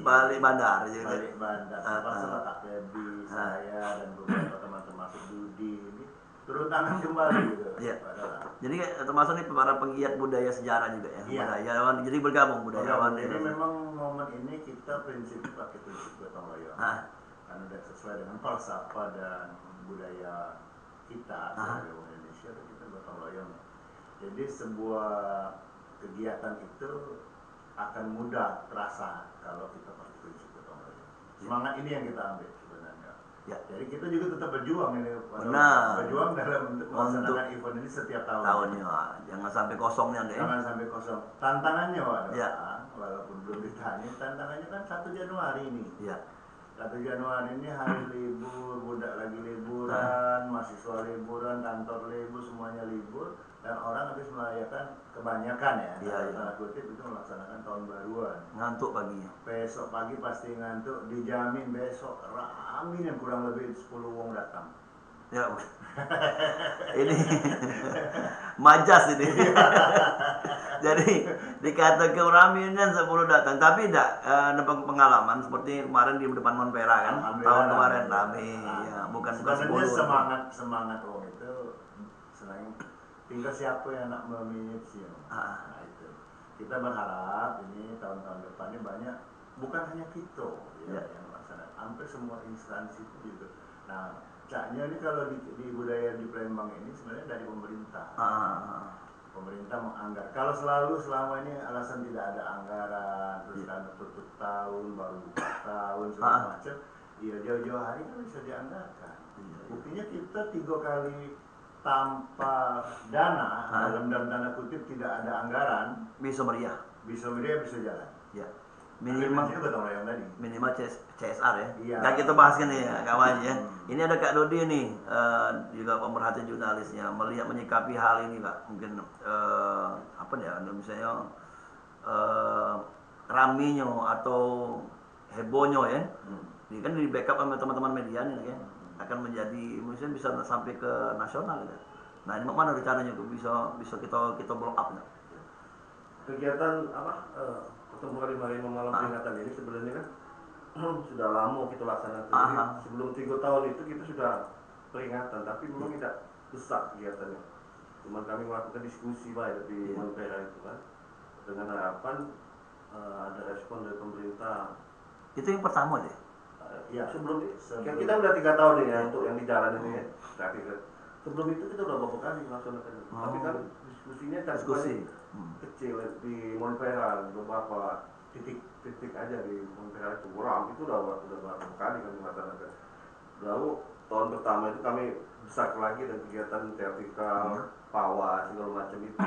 Balik Bandar Balik Bandar. Langsung letaknya di saya dan beberapa teman turun tangan kembali gitu. Iya. Jadi termasuk nih para penggiat budaya sejarah juga ya. Iya. Budayawan, jadi bergabung budayawan. Jadi memang momen ini kita prinsipnya pakai prinsip gotong royong. Karena udah sesuai dengan falsafah dan budaya kita sebagai orang Indonesia, kita gotong royong. Jadi sebuah kegiatan itu akan mudah terasa kalau kita pakai prinsip gotong royong. Semangat ini yang kita ambil sebenarnya. Ya. Jadi kita juga tetap berjuang ini. Berjuang dalam untuk melaksanakan event ini setiap tahun. Jangan sampai kosong nih Anda. Jangan sampai kosong. Tantangannya walaupun belum ditanya, tantangannya kan 1 Januari ini. Iya. 1 Januari ini hari libur, budak lagi liburan, mahasiswa liburan, kantor libur, semuanya libur, dan orang habis merayakan kebanyakan tanda kutip itu melaksanakan tahun baruan. Ngantuk paginya. Besok pagi pasti ngantuk, dijamin besok ramin yang kurang lebih 10 wong datang. Ya, ini majas ini. Jadi dikatakan raminnya 10 datang, tapi tidak pengalaman seperti kemarin di depan Monpera kan, tahun kemarin rame. Ya, bukan sebenarnya semangat orang itu senang. Tinggal siapa yang nak memanage. Nah itu. Kita berharap ini tahun-tahun depannya banyak, bukan hanya kita yang melaksanakan, hampir semua instansi itu juga. Nah, caknya ini kalau di budaya di Palembang ini sebenarnya dari pemerintah. Pemerintah menganggar. Kalau selama ini alasan tidak ada anggaran, terus karena tutup tahun, baru buka tahun, segala macam, ya jauh-jauh hari kan bisa dianggarkan. Buktinya kita 3 kali tanpa dana, dalam dana kutip tidak ada anggaran, bisa meriah, bisa jalan. Ya. Minimal minimal CSR ya. Iya. Kan kita bahas kan ya kawan ya. Ini ada Kak Dodi nih, juga pemerhati jurnalisnya, melihat menyikapi hal ini Kak. Mungkin apa ya, misalnya raminya atau hebohnya ya. Ini kan di backup sama teman-teman media nih ya. Akan menjadi mungkin bisa sampai ke nasional ya. Nah, ini mana rencananya bisa kita blow up ya? Kegiatan pertemuan hari malam peringatan ini sebenarnya kan sudah lama kita laksanakan. Jadi sebelum 3 tahun itu kita sudah peringatan, tapi memang tidak besar kegiatannya. Cuma kami melakukan diskusi baik di Monpera itu kan, dengan harapan ada respon dari pemerintah. Itu yang pertama deh. Ya sebelum kita udah 3 tahun nih ya untuk yang di jalan ini ya. Sebelum itu kita udah beberapa kali melaksanakan. Tapi kan diskusinya kecil di Monpera, beberapa titik aja di Monpera itu kurang, itu udah berapa kali kami melaksanakan. Lalu tahun pertama itu kami besar lagi dan kegiatan vertikal, pawai segala macam itu.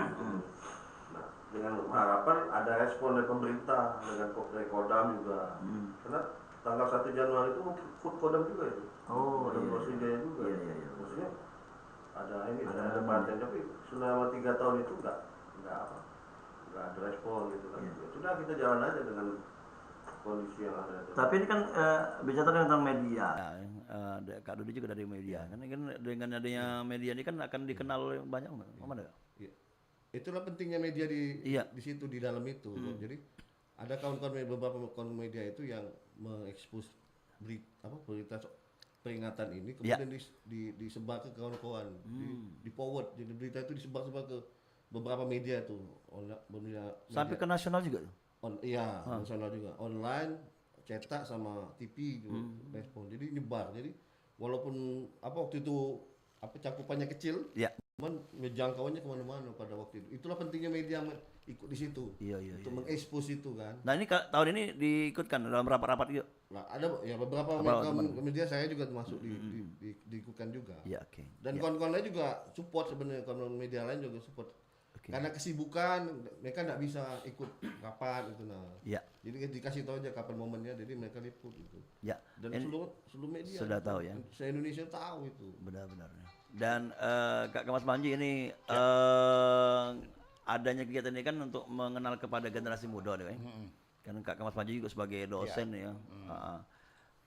Nah, dengan harapan ada respon dari pemerintah, dengan Kodam juga. Karena tanggal 1 Januari itu food Kodam juga itu. Kodam Rosijaya juga. Iya. Maksudnya ada perhatian, tapi selama 3 tahun itu enggak ada respon gitu kan. Sudah kita jalan aja dengan kondisi yang ada. Tapi ini kan bicara tentang media. Kak Dodi juga dari media. Kan dengan adanya media ini kan akan dikenal banyak mana? Iya. Itulah pentingnya media di situ, di dalam itu. Jadi ada beberapa kawan media itu yang mengekspos berita peringatan ini, kemudian disebar ke kawan-kawan, di forward, jadi berita itu disebar ke beberapa media tuh, sampai ke nasional juga. Nasional juga, online, cetak sama TV gitu, respon. Jadi nyebar. Jadi walaupun waktu itu cakupannya kecil, cuman jangkauannya kemana-mana pada waktu itu. Itulah pentingnya media ikut di situ, untuk mengekspos itu kan. Nah ini tahun ini diikutkan dalam rapat-rapat juga. Nah ada beberapa media saya juga termasuk diikutkan juga. Dan kawan-kawan lain juga support sebenarnya, kawan media lain juga support. Karena kesibukan mereka nggak bisa ikut kapan itu jadi dikasih tahu aja kapan momennya, jadi mereka liput gitu. Dan seluruh media sudah tahu ya. Se-Indonesia tahu itu. Benar-benar. Dan Kak Mas Manji ini adanya kegiatan ini kan untuk mengenal kepada generasi muda deh. Kan Kak Mas Manji juga sebagai dosen ya.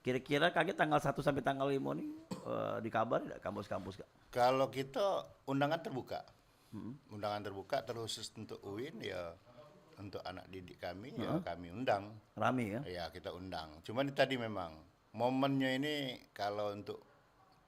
Kira-kira kaget tanggal 1 sampai tanggal 5 nih dikabar tidak kampus-kampus Kak? Kalau kita undangan terbuka. Undangan terbuka terus untuk UIN ya, untuk anak didik kami ya kami undang. Rame ya? Ya kita undang. Cuman tadi memang momennya ini kalau untuk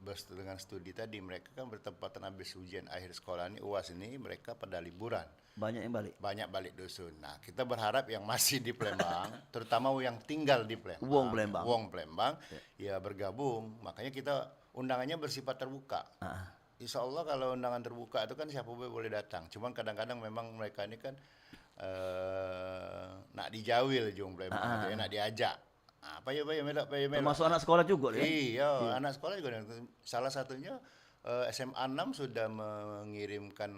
dengan studi tadi, mereka kan bertepatan habis ujian akhir sekolah ini, UAS ini, mereka pada liburan. Banyak yang balik. Banyak balik dusun. Nah, kita berharap yang masih di Palembang, terutama yang tinggal di Palembang, Wong Palembang, ya bergabung. Makanya kita undangannya bersifat terbuka. Insya Allah kalau undangan terbuka itu kan siapa boleh datang. Cuman kadang-kadang memang mereka ini kan nak dijawil jung Palembang, nak diajak. Apa ya termasuk anak sekolah juga ya? Iya, anak sekolah juga. Salah satunya SMA 6 sudah mengirimkan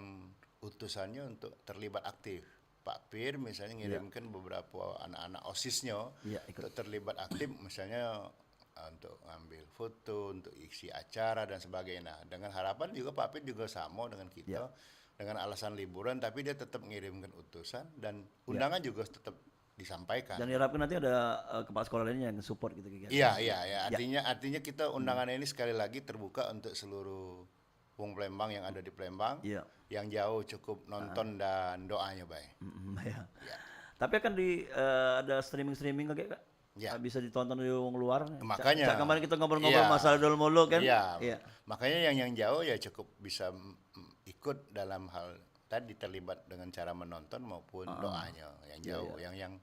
utusannya untuk terlibat aktif. Pak Pir misalnya ngirimkan beberapa anak-anak OSIS-nya untuk terlibat aktif, misalnya untuk ngambil foto, untuk isi acara dan sebagainya. Nah, dengan harapan juga Pak Pir juga sama dengan kita, dengan alasan liburan, tapi dia tetap mengirimkan utusan dan undangan juga tetap disampaikan. Dan diharapkan nanti ada kepala sekolah lainnya yang support gitu. Iya. Artinya kita undangan ini sekali lagi terbuka untuk seluruh Wong Palembang yang ada di Palembang, yang jauh cukup nonton dan doanya baik. Ya. Tapi akan ada streaming kayak Kak? Bisa ditonton di wong luar. Makanya kemarin kita ngobrol-ngobrol masalah Dol Molo kan? Iya. Makanya yang jauh ya cukup bisa ikut dalam hal tadi, terlibat dengan cara menonton maupun doanya. Yang jauh, yang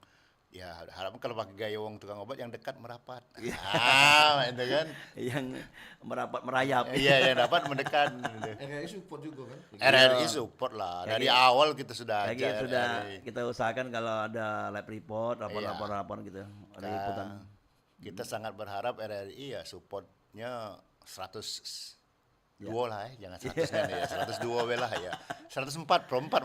ya harapan kalau pakai gaya wong tukang obat yang dekat merapat. Itu kan. Yang merapat merayap. Iya, yang dapat mendekat. RRI support juga kan? RRI support lah. Dari awal kita sudah kita usahakan kalau ada live report, lapor gitu. Ada liputan. Kita sangat berharap RRI ya supportnya 102 lah jangan 100 kan ya, 102 lah ya. 104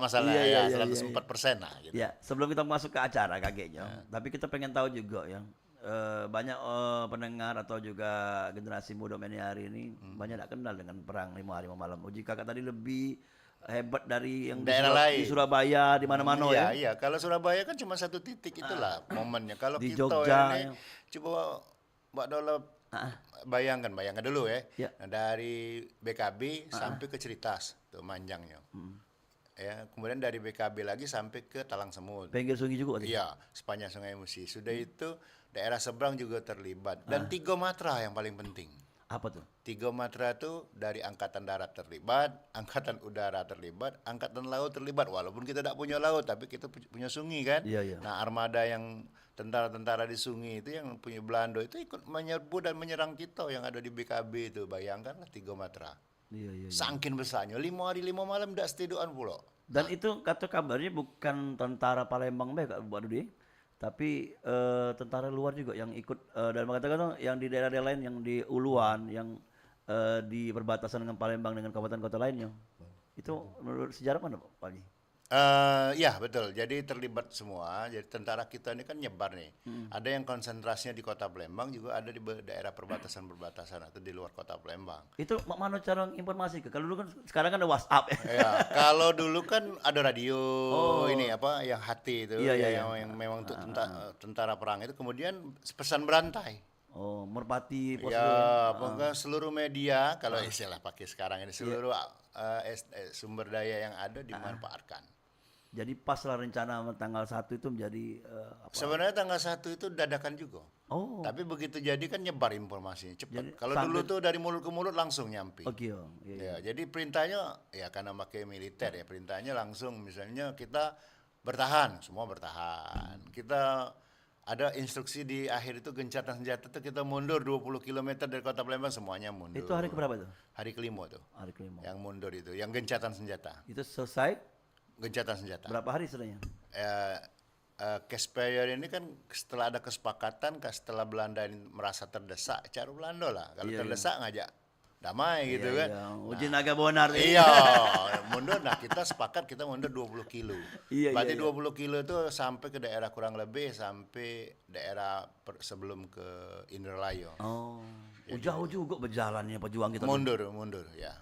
masalahnya 104% lah gitu. Ya, sebelum kita masuk ke acara kakeknya, tapi kita pengen tahu juga ya, banyak pendengar atau juga generasi muda ini hari ini banyak tak kenal dengan perang 5 hari 5 malam. Uji kakak tadi lebih hebat dari yang daerah lain. Di Surabaya, di mana-mana ya. Iya, kalau Surabaya kan cuma satu titik itulah momennya. Kalau di kita Jogja, ini coba Mbak Dola bayangkan dulu ya. Nah, dari BKB sampai ke Ceritas, tuh manjangnya. Ya, kemudian dari BKB lagi sampai ke Talang Semut. Pinggir sungai juga. Iya, sepanjang Sungai Musi. Sudah itu daerah seberang juga terlibat. Dan 3 matra yang paling penting. Apa tuh? 3 matra itu dari Angkatan Darat terlibat, Angkatan Udara terlibat, Angkatan Laut terlibat. Walaupun kita tidak punya laut, tapi kita punya sungai kan. Nah, armada yang tentara-tentara di sungai itu yang punya Belanda itu ikut menyerbu dan menyerang kita yang ada di BKB itu. Bayangkanlah 3 matra. Sangkin besarnya 5 hari 5 malam tidak setiduan pula. Dan itu kata kabarnya bukan tentara Palembang Kak Mbak Dudi, tapi tentara luar juga yang ikut, dan mengatakan yang di daerah-daerah lain, yang di Uluan, yang di perbatasan dengan Palembang dengan kabupaten-kota lainnya. Itu menurut sejarah mana Pak Haji? Ya betul, jadi terlibat semua. Jadi tentara kita ini kan nyebar nih. Ada yang konsentrasinya di kota Palembang, juga ada di daerah perbatasan atau di luar kota Palembang. Itu mana cara informasi ke? Kalau dulu kan sekarang kan ada WhatsApp. Ya, kalau dulu kan ada radio ini yang hati itu, yang memang untuk tentara perang itu. Kemudian pesan berantai. Merpati. Pokoknya seluruh media, kalau istilah pakai sekarang ini seluruh sumber daya yang ada dimanfaatkan. Jadi pas lah rencana tanggal 1 itu menjadi Sebenarnya tanggal 1 itu dadakan juga. Tapi begitu jadi kan nyebar informasinya cepat. Kalau dulu tuh dari mulut ke mulut langsung nyampe. Jadi perintahnya ya karena pakai militer ya, perintahnya langsung, misalnya kita bertahan, semua bertahan. Kita ada instruksi di akhir itu gencatan senjata itu kita mundur 20 km dari kota Palembang, semuanya mundur. Itu hari keberapa tuh? Hari kelima tuh. Hari kelima. Yang mundur itu, yang gencatan senjata. Itu selesai? Gencatan senjata. Berapa hari setelahnya? Cashpayer ini kan setelah ada kesepakatan, setelah Belanda ini merasa terdesak, cara Belanda lah. Kalau terdesak ngajak damai gitu kan. Uji naga bonar. Mundur. Nah, kita sepakat kita mundur 20 kilo. Berarti 20 kilo itu sampai ke daerah kurang lebih sampai daerah sebelum ke Indralaya. Jauh juga berjalannya pejuang kita. Mundur ya.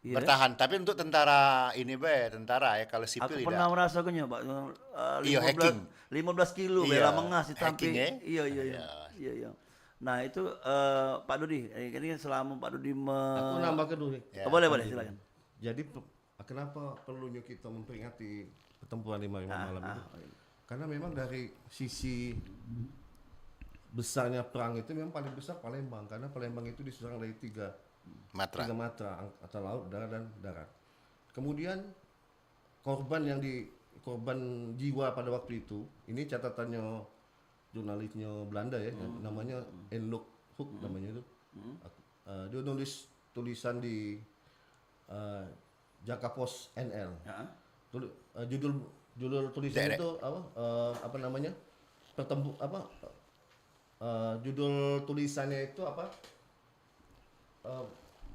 Bertahan, tapi untuk tentara ini tentara ya, kalau sipil aku pernah merasakannya Pak. 15 kilo bela mengas sampai. Iya. Nah itu Pak Dudi, ini selama Pak Dudi aku nambah ke Dudi. Boleh silakan. Jadi kenapa perlunya kita memperingati pertempuran 5 malam itu? Karena memang dari sisi besarnya perang itu memang paling besar Palembang, karena Palembang itu diserang dari 3 Matra. 3 matra antara laut, darat dan darat. Kemudian korban jiwa pada waktu itu, ini catatannya jurnalisnya Belanda ya, namanya Hendrik Hoek namanya itu. Dia nulis tulisan di Jakarta Post NL. Judul tulisan itu apa namanya? Judul tulisannya itu apa?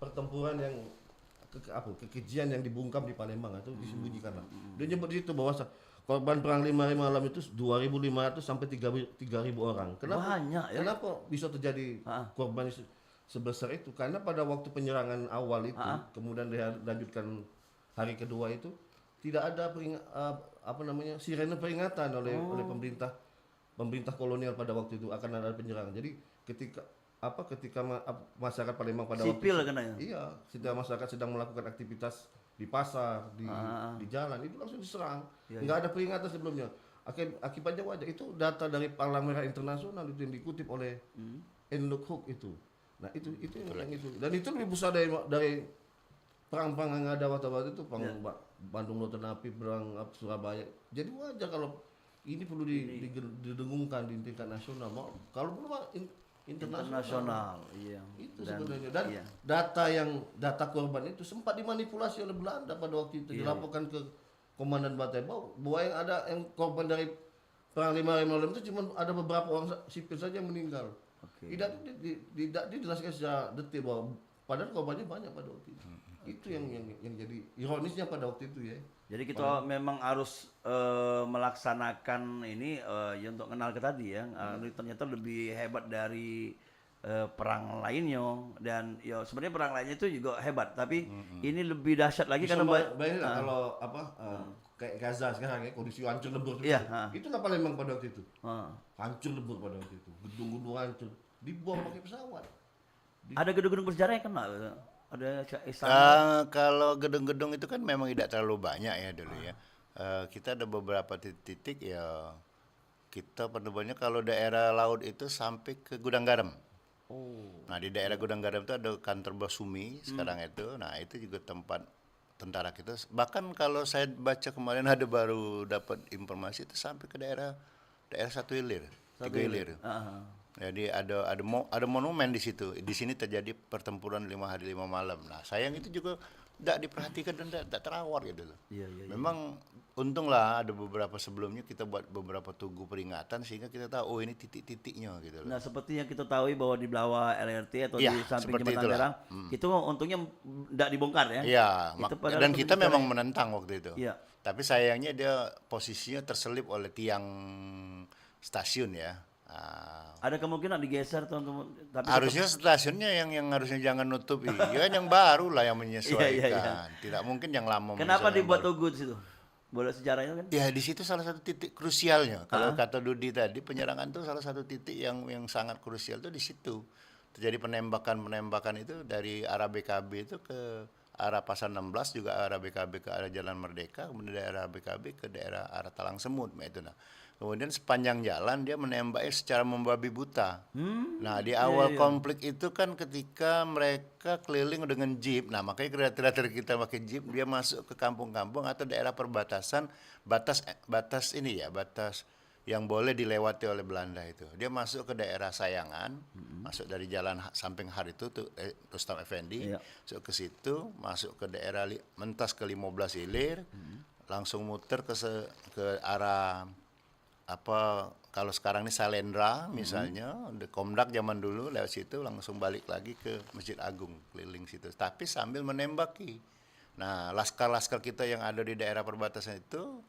Pertempuran yang kekejian yang dibungkam di Palembang itu disembunyikan lah. Dia nyebut di situ bahwa korban perang 5 hari malam itu 2.500 sampai 3.000 orang. Kenapa? Banyak ya. Kenapa bisa terjadi korban sebesar itu? Karena pada waktu penyerangan awal itu, kemudian dilanjutkan hari kedua itu tidak ada sirene peringatan oleh pemerintah kolonial pada waktu itu akan ada penyerangan. Jadi ketika masyarakat Palembang pada sipil waktu itu, kena ya? iya, sedang masyarakat sedang melakukan aktivitas di pasar, di jalan, itu langsung diserang. Nggak ada peringatan sebelumnya. Akibatnya wajar. Itu data dari Palang Merah Internasional itu yang dikutip oleh Hendrik Hoek itu. Nah itu. Dan itu lebih besar dari perang-perang yang ada waktu itu, perang Bandung Lautan Api, perang Surabaya. Jadi wajar kalau ini perlu didengungkan di tingkat nasional. Kalau perlu internasional. Iya. Itu sebenarnya. Dan data korban itu sempat dimanipulasi oleh Belanda pada waktu itu, dilaporkan ke Komandan Batai bahwa yang korban dari perang 5 hari malam itu cuma ada beberapa orang sipil saja yang meninggal. Tidak dijelaskan secara detail bahwa padahal korbannya banyak pada waktu itu. Itu yang jadi ironisnya pada waktu itu ya. Jadi kita memang harus melaksanakan ini ya untuk kenal ke tadi ya. Ternyata lebih hebat dari perang lainnya, dan ya sebenarnya perang lainnya itu juga hebat, tapi ini lebih dahsyat lagi karena bayangin kalau kayak Gaza sekarang ya, kondisi hancur lebur. Itu nggak Palembang pada waktu itu. Hancur lebur pada waktu itu. Gedung-gedung hancur, dibom pakai pesawat. Ada gedung-gedung bersejarah yang kena. Ada kalau gedung-gedung itu kan memang tidak terlalu banyak ya dulu ya. Kita ada beberapa titik ya, kita penemuannya kalau daerah laut itu sampai ke Gudang Garam. Nah di daerah Gudang Garam itu ada kantor Basumi sekarang itu. Nah itu juga tempat tentara kita. Bahkan kalau saya baca kemarin ada baru dapat informasi itu sampai ke daerah Satu Ilir, Tiga Ilir. Jadi ada monumen di situ. Di sini terjadi pertempuran 5 hari 5 malam. Nah sayang itu juga tidak diperhatikan dan tidak terawat gitu loh. Memang untunglah ada beberapa sebelumnya kita buat beberapa tugu peringatan sehingga kita tahu ini titik-titiknya gitu loh. Nah seperti yang kita tahu bahwa di bawah LRT atau di samping jembatan Perang itu untungnya tidak dibongkar ya. Iya. Dan kita memang menentang waktu itu. Tapi sayangnya dia posisinya terselip oleh tiang stasiun ya. Ada kemungkinan digeser teman-teman. Harusnya stasiunnya yang harusnya jangan nutup, iya yang baru lah yang menyesuaikan. Tidak mungkin yang lama. Kenapa dibuat tugu di situ? Boleh sejarahnya kan? Ya di situ salah satu titik krusialnya. Kalau kata Dudi tadi, penyerangan itu salah satu titik yang sangat krusial itu di situ. Terjadi penembakan itu dari arah BKB itu ke arah Pasar 16, juga arah BKB ke arah Jalan Merdeka, kemudian dari arah BKB ke daerah arah Talang Semut, itu nah. Kemudian sepanjang jalan dia menembaknya secara membabi buta. Nah di awal konflik itu kan ketika mereka keliling dengan jeep. Nah makanya kreator kita pakai jeep, dia masuk ke kampung-kampung atau daerah perbatasan, batas yang boleh dilewati oleh Belanda itu. Dia masuk ke daerah Sayangan, masuk dari jalan samping Har itu Rustam Effendi, masuk ke situ, masuk ke daerah mentas ke 15 Ilir, langsung muter ke arah kalau sekarang ini Salendra misalnya, Komdak zaman dulu lewat situ langsung balik lagi ke Masjid Agung, keliling situ. Tapi sambil menembaki. Nah, laskar-laskar kita yang ada di daerah perbatasan itu,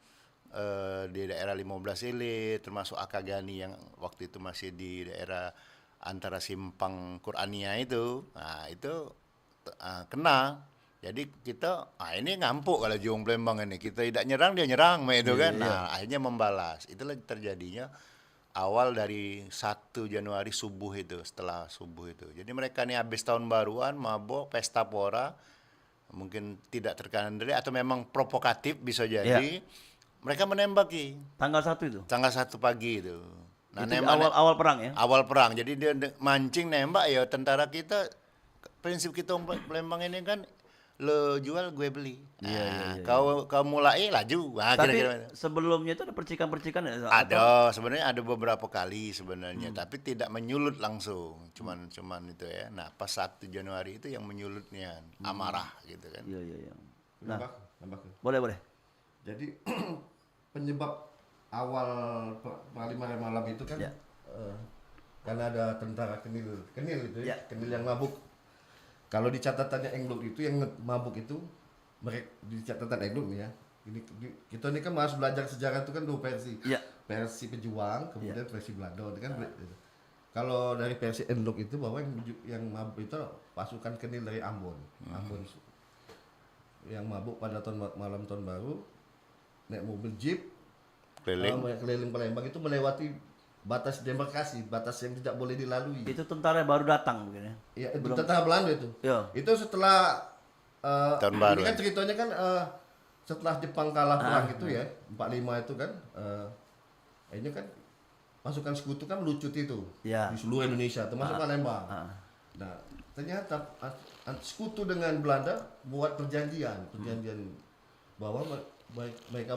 di daerah 15 Ilir, termasuk Akagani yang waktu itu masih di daerah antara Simpang Qur'ania itu, nah itu kena. Jadi kita, ini ngampuk kalau Jong Palembang ini, kita tidak nyerang dia nyerang, itu kan. Nah akhirnya membalas. Itulah terjadinya awal dari 1 Januari subuh itu, setelah subuh itu. Jadi mereka ini habis tahun baruan, mabok, pesta pora, mungkin tidak terkendali atau memang provokatif bisa jadi. Mereka menembaki. Tanggal 1 itu? Tanggal 1 pagi itu. Nah, itu awal perang ya? Awal perang. Jadi dia mancing nembak ya tentara kita prinsip kita Palembang ini kan lo jual gue beli. Iya. Kau mulai laju. Nah, Tapi kira-kira. sebelumnya itu ada percikan-percikan ya? Ada, sebenarnya ada beberapa kali sebenarnya, tapi tidak menyulut langsung. Cuman itu ya. Nah, pas 1 Januari itu yang menyulutnya amarah gitu kan. Iya. Nah, Nambah. boleh. Jadi penyebab awal Panglima malam itu kan karena ada tentara kenil itu ya, kenil yang mabuk. Kalau di catatannya Engluk itu yang mabuk itu mereka di catatan Engluk nih ya. Kita ini kan masih belajar sejarah itu kan 2 versi. Versi pejuang, kemudian versi Belanda kan. Kalau dari versi Engluk itu bahwa yang mabuk itu pasukan kenil dari Ambon. Yang mabuk pada malam tahun baru naik mobil jeep keliling Palembang itu melewati batas demarkasi, batas yang tidak boleh dilalui. Itu tentara baru datang mungkin ya? Iya, itu tentara Belanda itu. Iya. Itu setelah tahun baru. Ini kan ceritanya kan setelah Jepang kalah perang itu ya, 45 itu kan ini kan pasukan sekutu kan melucut itu di seluruh Indonesia termasuk Palembang. Nah, ternyata sekutu dengan Belanda buat perjanjian bahwa mereka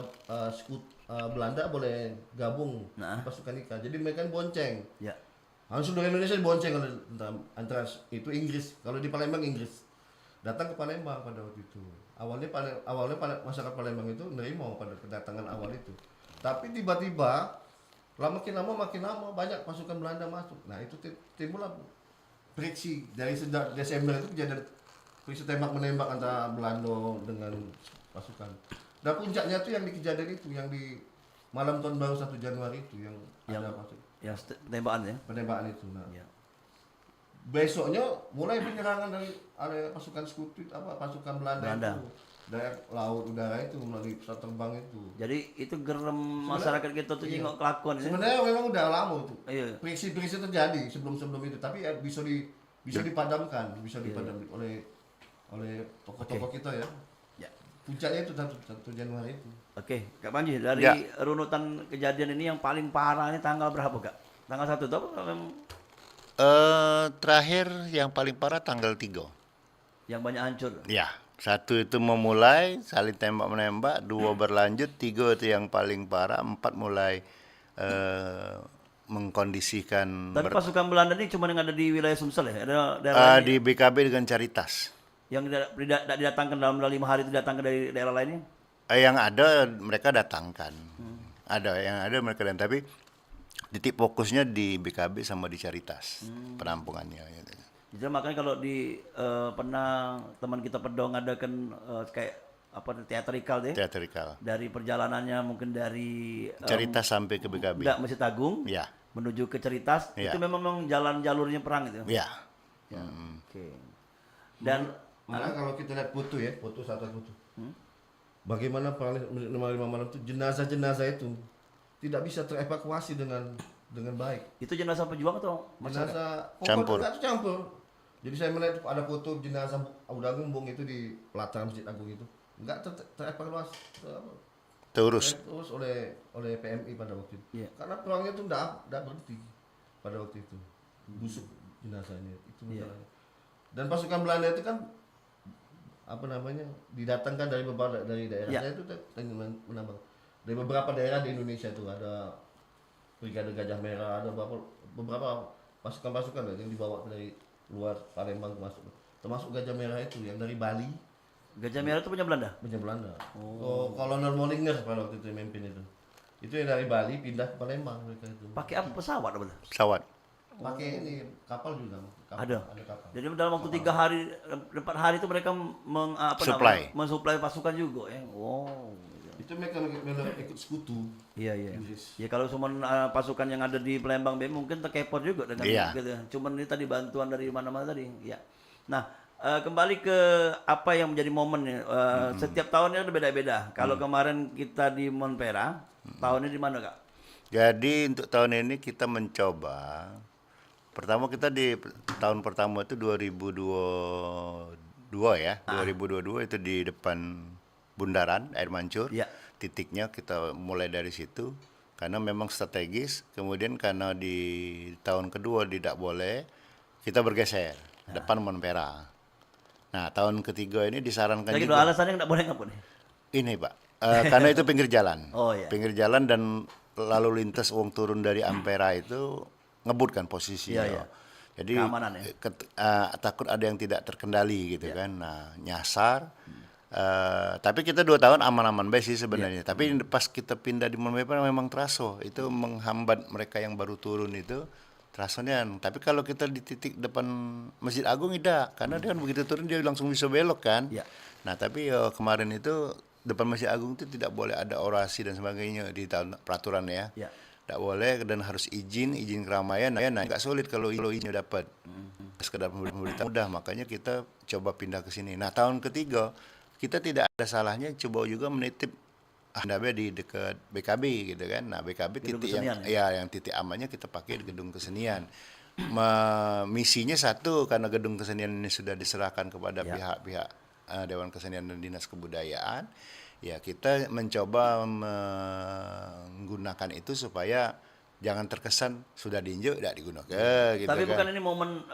Belanda boleh gabung pasukan ikan. Jadi mereka bonceng. Langsung seluruh Indonesia dibonceng antara itu Inggris. Kalau di Palembang Inggris datang ke Palembang pada waktu itu. Awalnya masyarakat Palembang itu nerima pada kedatangan awal itu. Tapi tiba-tiba makin lama banyak pasukan Belanda masuk. Nah, itu timbullah friksi dari sejak Desember itu kejadian friksi tembak-menembak antara Belanda dengan pasukan. Dan puncaknya tuh yang di kejadian itu yang di malam tahun baru 1 Januari itu yang ada pasukan. Yang tembakan ya? Penembakan itu. Nah. Besoknya mulai penyerangan dari area pasukan sekutu pasukan Belanda. Itu. Dari laut udara itu melalui pesawat terbang itu. Jadi itu gerem masyarakat kita tuh nengok kelakuan. Sebenarnya memang udah lama itu. Friksi terjadi sebelum itu, tapi bisa dipadamkan, oleh tokoh-tokoh kita ya. Puncaknya itu 1 Januari itu. Oke, Kak Panji, dari runutan kejadian ini yang paling parah ini tanggal berapa, Kak? Tanggal 1 atau terakhir yang paling parah tanggal 3. Yang banyak hancur. Ya, 1 itu memulai saling tembak-menembak, 2 berlanjut, 3 itu yang paling parah, 4 mulai mengkondisikan. Tapi pasukan Belanda ini cuma yang ada di wilayah Sumsel ya? Ada daerah di BKB dengan Caritas. Yang tidak didatangkan dalam 5 hari itu datangkan dari daerah lainnya? Yang ada mereka datangkan. Ada mereka datang, tapi titik fokusnya di BKB sama di Caritas penampungannya. Gitu. Jadi makanya kalau pernah teman kita Pedong adakan kayak teatrikal deh. Teatrikal. Dari perjalanannya mungkin dari Caritas sampai ke BKB. Masjid Agung. Menuju ke Caritas itu memang jalan jalurnya perang itu. Iya. Oke. Dan kalau kita lihat foto. Bagaimana Panglima malam itu jenazah itu tidak bisa terevakuasi dengan baik. Itu jenazah pejuang atau jenazah campur? Campur. Jadi saya melihat ada foto jenazah udah gumbung itu di pelataran Masjid Agung itu. Enggak terevakuasi terus oleh PMI pada waktu itu. Karena perangnya itu enggak berhenti pada waktu itu. Busuk jenazahnya itu masalahnya. Dan pasukan Belanda itu kan didatangkan dari beberapa daerah. Saya itu menambah dari beberapa daerah di Indonesia itu ada Brigade Gajah Merah, ada beberapa pasukan-pasukan yang dibawa dari luar Palembang termasuk Gajah Merah itu yang dari Bali. Gajah Merah itu punya Belanda? Punya Belanda. Kolonel Mollinger pada waktu itu yang memimpin itu. Itu yang dari Bali pindah ke Palembang mereka itu. Pakai apa? Pesawat apa? Pesawat. Pakai ini kapal juga. Ada kapal. Jadi dalam waktu 3 hari, 4 hari itu mereka mensuplai pasukan juga ya. Itu mereka ikut sekutu. Iya. Ya kalau cuma pasukan yang ada di Palembang mungkin terkepot juga dengan gitu. Cuman ini tadi bantuan dari mana-mana tadi. Ya. Nah, kembali ke apa yang menjadi momen setiap tahunnya ada beda-beda. Kalau kemarin kita di Monpera, tahun ini di mana, Kak? Jadi untuk tahun ini kita mencoba. Pertama kita di tahun pertama itu 2022 ya. 2022 itu di depan Bundaran Air Mancur. Titiknya kita mulai dari situ karena memang strategis. Kemudian karena di tahun kedua tidak boleh, kita bergeser depan Monpera. Nah, tahun ketiga ini disarankan Jadi juga. alasannya nggak boleh ngapun nih? Ini Pak, karena itu pinggir jalan. Oh, iya. Pinggir jalan dan lalu lintas uang turun dari Ampera itu ngebut kan posisinya. Iya, iya. Jadi Keamanan ya? takut ada yang tidak terkendali gitu kan. Nah, nyasar. Tapi kita 2 tahun aman-aman baik sih sebenarnya. Tapi pas kita pindah di Monumen memang teraso. Itu menghambat mereka yang baru turun itu. Terasonya. Tapi kalau kita di titik depan Masjid Agung tidak. Karena dia kan begitu turun dia langsung bisa belok kan. Ya. Nah tapi kemarin itu depan Masjid Agung itu tidak boleh ada orasi dan sebagainya di peraturan ya. Ya. Tidak boleh dan harus izin keramaian. Nah nggak sulit kalau izinnya dapat. Sekedar pemerintah mudah, makanya kita coba pindah ke sini. Nah tahun ketiga kita tidak ada salahnya coba juga menitip di dekat BKB gitu kan. Nah BKB Gedung titik yang kesenian, ya? yang titik amannya kita pakai di gedung kesenian. Misinya satu, karena gedung kesenian ini sudah diserahkan kepada pihak-pihak Dewan Kesenian dan Dinas Kebudayaan. Ya kita mencoba menggunakan itu supaya jangan terkesan sudah diinjak tidak digunakan gitu. Tapi kan. bukan ini momen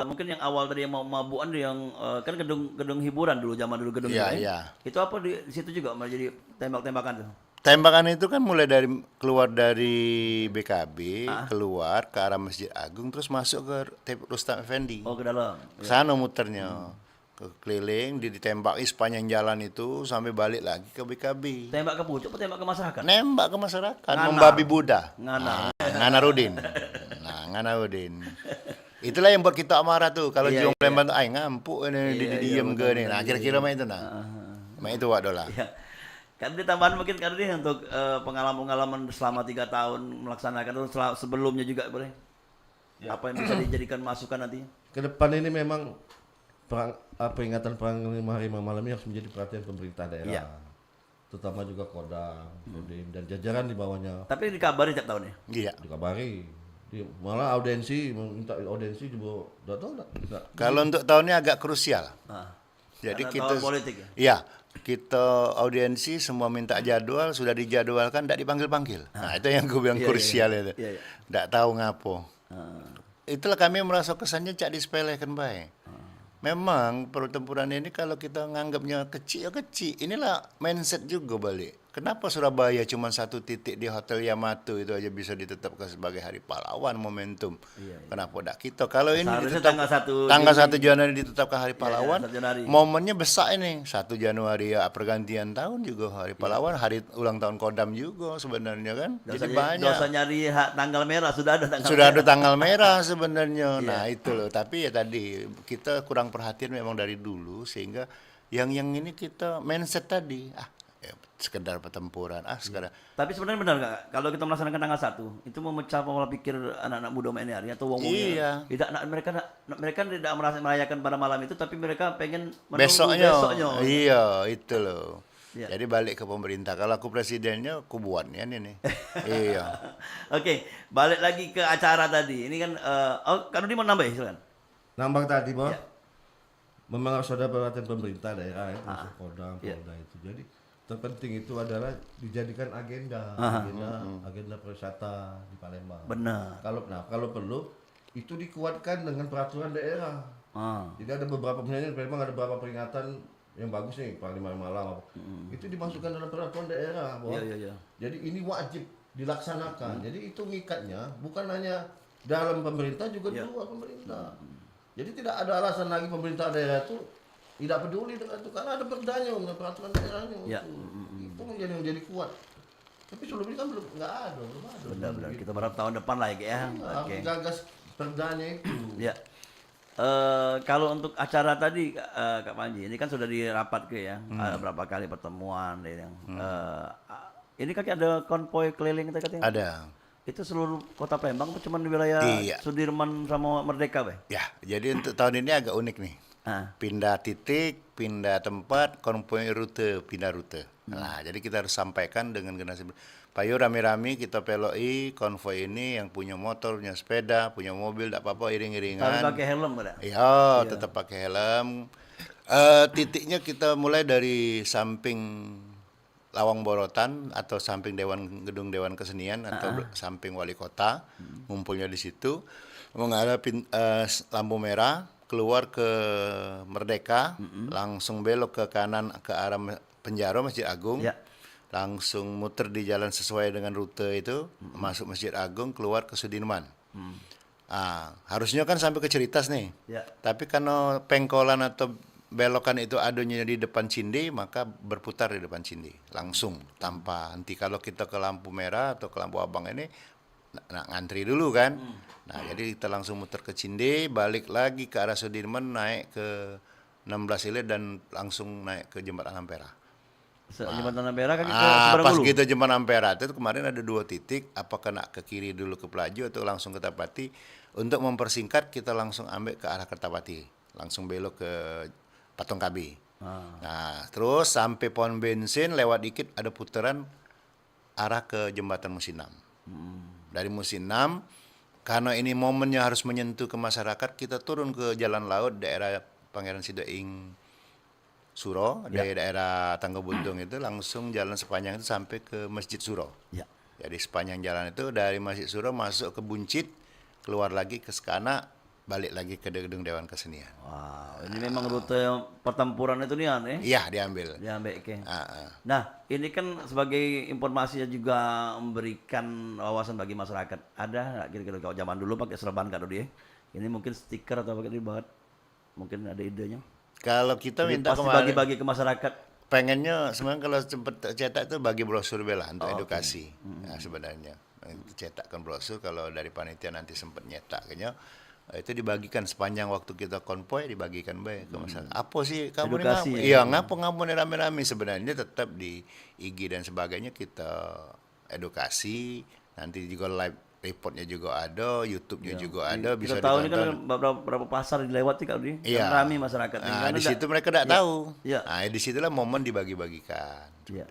mungkin yang awal tadi yang mau mabuan yang kan gedung hiburan dulu zaman dulu gedung Iya, itu. iya. Itu apa di situ juga malah jadi tembak-tembakan tuh. Tembakan itu kan mulai dari keluar dari BKB, keluar ke arah Masjid Agung, terus masuk ke Rustam Effendi. Oh, ke dalam. Ke sana muternya, ke keliling, ditembaki sepanjang jalan itu sampai balik lagi ke BKB. Tembak ke pucuk atau tembak ke masyarakat? Nembak ke masyarakat, Nganar. membabi Buddha. Nganar. Nganarudin. Nah, Nganarudin. Itulah yang buat kita amarah tuh. Kalau Iya, Juang Palembang tuh, ay ngampuk ini, diem ke nih. Nah, kira-kira mah itu nah. Mah itu waduh lah. Ya. Kan di tambahan mungkin kan ini untuk pengalaman-pengalaman selama 3 tahun melaksanakan itu sebelumnya juga boleh. Apa yang bisa dijadikan masukan nanti? Ke depan ini memang peringatan perang 5 hari 5 malam ini harus menjadi perhatian pemerintah daerah. Iya. Terutama juga Kodam, Kodim dan jajaran di bawahnya Tapi dikabari tiap tahun ya? Iya. dikabari. Malah audiensi, minta audiensi juga udah tahu enggak? Kalau untuk tahunnya agak krusial. Jadi Karena kita tahun politik ya? Iya, kita audiensi semua minta jadwal, sudah dijadwalkan tidak dipanggil-panggil. Nah, itu yang gue bilang Iya, krusial itu. Iya, iya. Tidak tahu ngapo. Itulah kami merasa kesannya cak disepelekan baik. Memang pertempuran ini kalau kita nganggapnya kecil ya kecil. Inilah mindset juga balik. Kenapa Surabaya cuma 1 titik di Hotel Yamato itu aja bisa ditetapkan sebagai hari pahlawan momentum? Iya, iya. Kenapa tidak kita? Kalau ini Seharusnya ditetap tanggal 1 1 Januari ditetapkan hari pahlawan, 1 Januari. momennya besar ini. 1 Januari ya pergantian tahun juga hari pahlawan, hari ulang tahun Kodam juga sebenarnya kan. Jadi banyak. Dosa nyari tanggal merah sudah ada tanggal Sudah merah. ada tanggal merah sebenarnya. Nah itu loh. Tapi ya tadi kita kurang perhatian memang dari dulu sehingga yang ini kita mindset tadi sekedar pertempuran sekedar. Tapi sebenarnya benar nggak kalau kita melaksanakan tanggal 1 itu memecah pola pikir anak-anak muda MNRI atau Iya. tidak mereka tidak merayakan pada malam itu tapi mereka pengen menunggu besoknya. Iya itu loh. Iya. Jadi balik ke pemerintah. Kalau aku presidennya, aku buatnya ini. Iya. Oke, balik lagi ke acara tadi. Ini kan kan Rudi mau nambah ya, silakan. Nambah tadi bahwa Ya. memang harus ada perhatian pemerintah daerah ya, termasuk Kodam, Polda itu. Jadi terpenting itu adalah dijadikan agenda pariwisata di Palembang. Benar. Kalau perlu itu dikuatkan dengan peraturan daerah. Jadi ada beberapa misalnya di Palembang ada beberapa peringatan yang bagus nih, perang 5 hari malam apa. Itu dimasukkan dalam peraturan daerah bahwa. Iya. Jadi ini wajib dilaksanakan. Jadi itu ngikatnya bukan hanya dalam pemerintah juga di luar pemerintah. Jadi tidak ada alasan lagi pemerintah daerah itu tidak peduli dengan itu karena ada perdanya, peraturan daerahnya. Ya. Itu menjadi kuat. Tapi sebelum ini kan belum ada. Benar. Kita berharap tahun depan lah ya. Oke. Gagas perdanya itu. Ya. Kalau untuk acara tadi Kak Panji, ini kan sudah dirapat ke ya, ada berapa kali pertemuan yang ini kaki ada konvoy keliling katanya. Ada. Itu seluruh kota Palembang apa cuma di wilayah Sudirman sama Merdeka, Beh? Ya, jadi untuk tahun ini agak unik nih. Pindah titik, pindah tempat, konvoy rute, pindah rute. Nah, jadi kita harus sampaikan dengan generasi. Payo rame-rame kita peloi konvoy ini yang punya motor, punya sepeda, punya mobil, tidak apa-apa iring-iringan. Tapi pakai helm enggak? Iya, tetap pakai helm. Titiknya kita mulai dari samping Lawang Borotan atau samping gedung Dewan Kesenian atau samping Wali Kota, ngumpulnya di situ. Menghadap lampu merah, keluar ke Merdeka, langsung belok ke kanan ke arah Penjaro Masjid Agung. Ya. Langsung muter di jalan sesuai dengan rute itu, masuk Masjid Agung, keluar ke Sudirman. Harusnya kan sampai ke Ciritas nih. Ya. Tapi karena pengkolan atau belokan itu adanya di depan Cindi, maka berputar di depan Cindi langsung tanpa henti. Kalau kita ke lampu merah atau ke lampu abang ini ngantri dulu kan. Nah, jadi kita langsung muter ke Cindi, balik lagi ke arah Sudirman, naik ke 16 Ilir dan langsung naik ke Jembatan Ampera. Jembatan Ampera kan Pas gitu Jembatan Ampera itu kemarin ada 2 titik, apakah nak ke kiri dulu ke Pelaju atau langsung ke Kertapati. Untuk mempersingkat kita langsung ambil ke arah Kertapati, langsung belok ke Patung Kabi. Nah, terus sampai pohon bensin lewat dikit ada putaran arah ke Jembatan Musinam. Dari Musinam, karena ini momennya harus menyentuh ke masyarakat, kita turun ke jalan laut daerah Pangeran Sidoing Suro, dari daerah Tangga Buntung itu langsung jalan sepanjang itu sampai ke Masjid Suro. Ya. Jadi sepanjang jalan itu dari Masjid Suro masuk ke Buncit, keluar lagi ke Sekana, balik lagi ke Gedung Dewan Kesenian. Wow, ini memang rute pertempuran itu nih aneh. Iya, diambil. Diambil ke. Nah, ini kan sebagai informasi juga memberikan wawasan bagi masyarakat. Ada nggak kira-kira kalau zaman dulu pakai serban kado dia? Ini mungkin stiker atau pakai dibuat? Mungkin ada idenya. Kalau kita minta pasti kemarin bagi-bagi ke masyarakat. pengennya sebenarnya kalau sempat cetak itu bagi brosur bela untuk edukasi. Nah, sebenarnya cetakkan brosur kalau dari panitia nanti sempat nyetak kayaknya itu dibagikan sepanjang waktu kita konvoy, dibagikan baik ke masyarakat. Apa sih kamu Edukasi, ini? ya. Iya, ngapa nih rame-rame sebenarnya tetap di IG dan sebagainya kita edukasi. Nanti juga live reportnya juga ada, YouTube-nya juga ada, bisa Kita tahu ini ditonton. kan berapa pasar dilewati kalau di Iya. kan rame masyarakat. Nah, di situ mereka tidak tahu. Iya. Nah, di situlah momen dibagi-bagikan. Iya.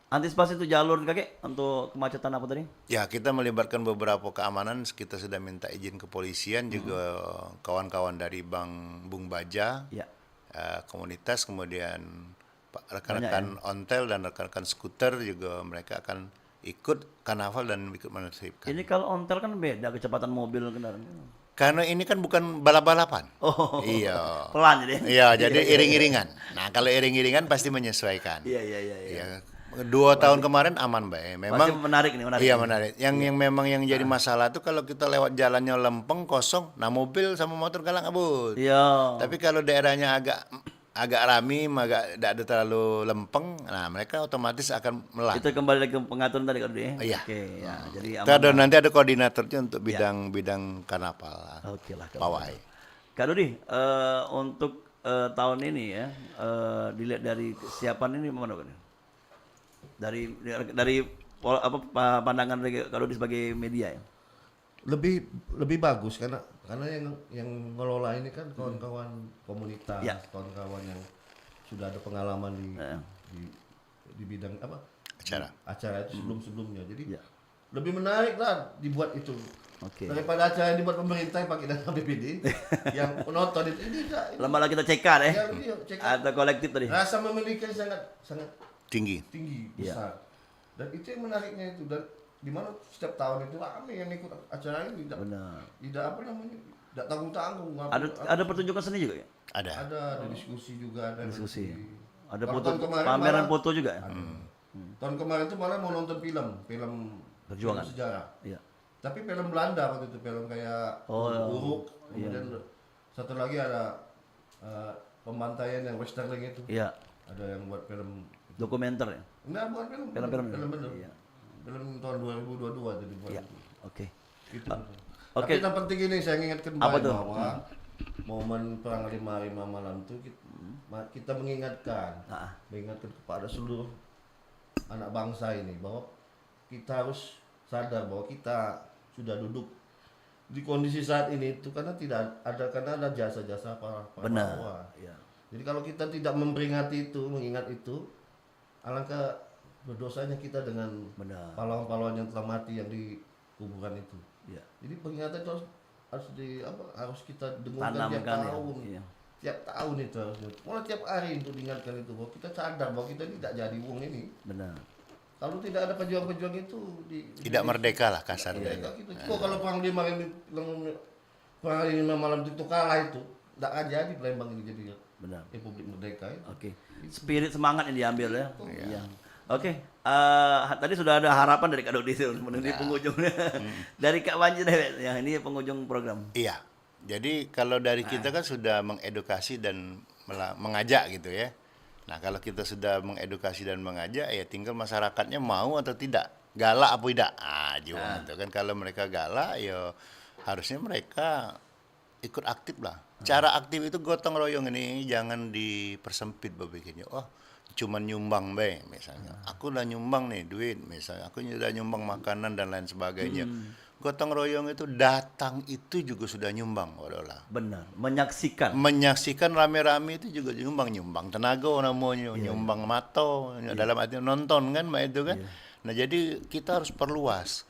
Antisipasi itu jalur kakek untuk kemacetan apa tadi? Ya, kita melibatkan beberapa keamanan. Kita sudah minta izin kepolisian, juga kawan-kawan dari Bung Baja, Ya. Komunitas, kemudian rekan-rekan ontel dan rekan-rekan skuter juga mereka akan ikut karnaval dan ikut menertibkan. Ini kalau ontel kan beda kecepatan mobil kendaraan. Karena ini kan bukan balap-balapan. Oh. Iya. Pelan jadi. Iya, jadi iring-iringan. Nah, kalau iring-iringan pasti menyesuaikan. Iya. Ya, 2 tahun kemarin aman, Mbak. Memang Masih menarik nih, menarik. Iya, menarik. Yang memang yang jadi masalah tuh kalau kita lewat jalannya lempeng kosong, nah mobil sama motor galak ngabut. Iya. Tapi kalau daerahnya agak rame, agak tidak ada terlalu lempeng, nah mereka otomatis akan melah. Itu kembali lagi ke pengaturan tadi kalau dia. Iya. Oke, ya. Jadi Kita ada, nanti ada koordinatornya untuk bidang karnaval. Oke lah. Pawai. Kak Dodi, untuk tahun ini ya, dilihat dari kesiapan ini gimana kan? Dari pandangan Kak Dodi sebagai media ya. Lebih bagus karena yang ngelola ini kan kawan-kawan komunitas, Ya. kawan-kawan yang sudah ada pengalaman di bidang apa? Acara itu sebelum-sebelumnya. Jadi Ya. lebih menarik lah dibuat itu. Oke. Daripada acara yang dibuat pemerintah yang pakai dana BPD yang penonton itu ini enggak. Lama-lama kita cekan ya. Iya, cek. Atau kolektif tadi. Rasa memiliki sangat Tinggi. tinggi, Iya. besar. Dan itu yang menariknya itu, dan di mana setiap tahun itu rame yang ikut acara ini, Benar. tidak apa namanya, tidak tanggung-tanggung. Ada pertunjukan seni juga ya? Ada. Ada diskusi juga, ada Diskusi. Ada Kalau foto, tahun kemarin pameran malah- foto juga ya? Tahun kemarin itu malah mau nonton film Perjuangan. film sejarah. Iya. Tapi film Belanda waktu itu, film kayak Uruk, kemudian satu lagi ada pembantaian yang Westerling itu. Iya. Ada yang buat film, Dokumenter ya? enggak bukan film bener. Iya. Film tahun 2022 jadi buat Iya. itu. Oke. Gitu. Oke. Tapi yang penting ini saya ingatkan Apa tuh? bahwa momen perang 5 malam itu kita mengingatkan kepada seluruh anak bangsa ini bahwa kita harus sadar bahwa kita sudah duduk di kondisi saat ini itu karena ada jasa-jasa para Benar. pahlawan. Iya. Jadi kalau kita tidak memperingati itu, mengingat itu, alangkah berdosanya kita dengan Benar. pahlawan-pahlawan yang telah mati yang di kuburan itu. Iya. Jadi peringatan itu harus kita dengungkan tiap Tanamkan ya. tahun. Iya. Tiap tahun itu harusnya. Mulai tiap hari untuk diingatkan itu bahwa kita sadar bahwa kita tidak jadi uang ini. Benar. Kalau tidak ada pejuang-pejuang itu Tidak merdeka lah kasarnya. Gitu. Kalau perang 5 malam itu kalah itu, enggak akan jadi Palembang ini jadinya. Benar. Republik Merdeka itu. Oke. Spirit semangat yang diambil ya. Iya. Oke. Tadi sudah ada harapan dari Kak Dodi menuju penghujungnya. Dari Kak Panji deh, ya ini penghujung program. Iya. Jadi kalau dari kita kan sudah mengedukasi dan mengajak gitu ya. Nah, kalau kita sudah mengedukasi dan mengajak, ya tinggal masyarakatnya mau atau tidak, galak apa tidak. Juga gitu kan. Kalau mereka galak, ya harusnya mereka ikut aktif lah. Cara aktif itu gotong royong ini jangan dipersempit begini. Oh, cuman nyumbang be misalnya. Aku udah nyumbang nih duit misalnya. Aku udah nyumbang makanan dan lain sebagainya. Gotong royong itu datang itu juga sudah nyumbang, wadola. Benar. Menyaksikan. Menyaksikan rame-rame itu juga nyumbang tenaga orang mau nyumbang mato dalam arti nonton kan, Mbak itu kan. Nah, jadi kita harus perluas.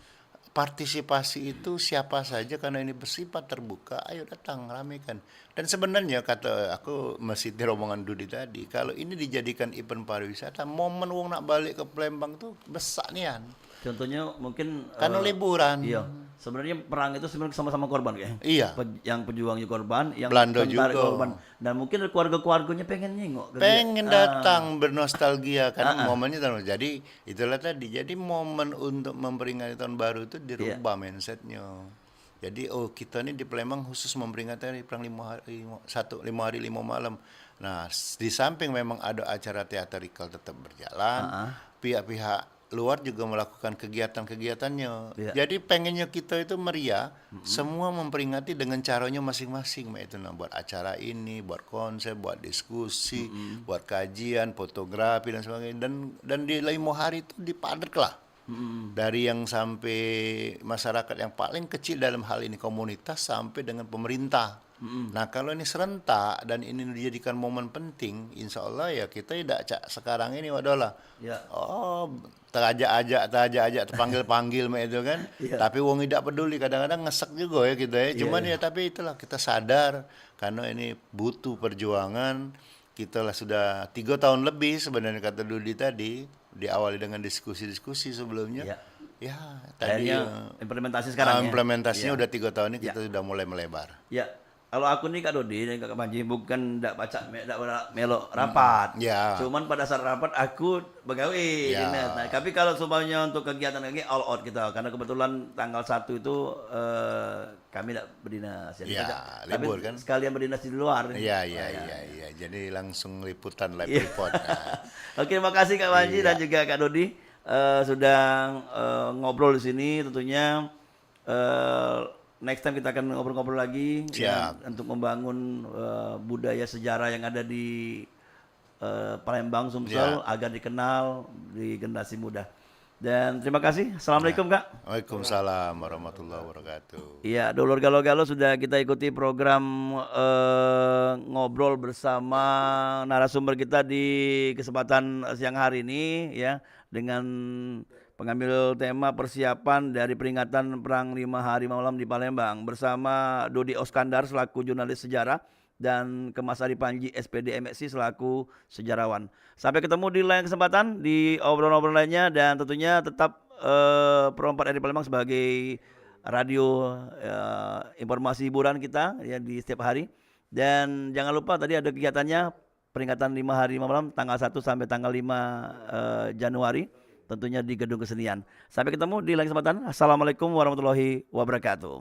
Partisipasi itu siapa saja karena ini bersifat terbuka, ayo datang ramekan. Dan sebenarnya kata aku masih di rombongan Dudi tadi, kalau ini dijadikan event pariwisata, momen wong nak balik ke Palembang tuh besar nian. Contohnya mungkin Karena liburan. Iya. Sebenarnya perang itu sebenarnya sama-sama korban kayak. Iya. Yang pejuangnya korban, yang Belanda tentara juga. korban. Dan mungkin keluarga-keluarganya pengen nyengok. Pengen datang bernostalgia karena momennya tahun. Jadi itulah tadi. Jadi momen untuk memperingati tahun baru itu dirubah mindsetnya. Jadi kita ini di Palembang khusus memperingati perang 5 hari 5 malam. Nah, di samping memang ada acara teatrikal tetap berjalan, pihak-pihak luar juga melakukan kegiatan-kegiatannya. Jadi pengennya kita itu meriah, semua memperingati dengan caranya masing-masing. Itu buat acara ini, buat konsep, buat diskusi, buat kajian, fotografi dan sebagainya. Dan di 5 hari itu dipadat lah. Dari yang sampai masyarakat yang paling kecil dalam hal ini komunitas sampai dengan pemerintah. Nah, kalau ini serentak dan ini dijadikan momen penting, insya Allah ya kita tidak sekarang ini wadola. Terajak-ajak, terpanggil-panggil itu kan. Tapi wong tidak peduli, kadang-kadang ngesek juga ya kita ya. Cuman ya tapi itulah kita sadar karena ini butuh perjuangan. Kita lah sudah 3 tahun lebih sebenarnya kata Dudi tadi, diawali dengan diskusi-diskusi sebelumnya. Ya, tadi implementasi sekarang implementasinya udah 3 tahun ini kita sudah mulai melebar. Ya. Kalau aku nih Kak Dodi dan Kak Panji bukan ndak melok rapat. Cuman pada saat rapat aku begawe. Nah, tapi kalau semuanya untuk kegiatan lagi all out kita karena kebetulan tanggal 1 itu kami tidak berdinas. Jadi libur kan. Sekalian berdinas di luar. Iya. Jadi langsung liputan live report. Oke, makasih Kak Panji dan juga Kak Dodi sudah ngobrol di sini tentunya. Next time kita akan ngobrol-ngobrol lagi ya, untuk membangun budaya sejarah yang ada di Palembang, Sumsel agar dikenal di generasi muda. Dan terima kasih. Assalamualaikum Kak. Waalaikumsalam warahmatullahi wabarakatuh. Iya, dulur galo-galo sudah kita ikuti program ngobrol bersama narasumber kita di kesempatan siang hari ini ya dengan pengambil tema persiapan dari peringatan Perang 5 Hari 5 Malam di Palembang bersama Dodi Oskandar selaku jurnalis sejarah dan Kemasari Panji SPD MSI selaku sejarawan. Sampai ketemu di lain kesempatan di obrolan-obrolan lainnya dan tentunya tetap Pro 4 RRI Palembang sebagai radio informasi hiburan kita ya di setiap hari. Dan jangan lupa tadi ada kegiatannya peringatan 5 Hari 5 Malam tanggal 1 sampai tanggal 5 Januari. Tentunya di Gedung Kesenian. Sampai ketemu di lain kesempatan. Assalamualaikum warahmatullahi wabarakatuh.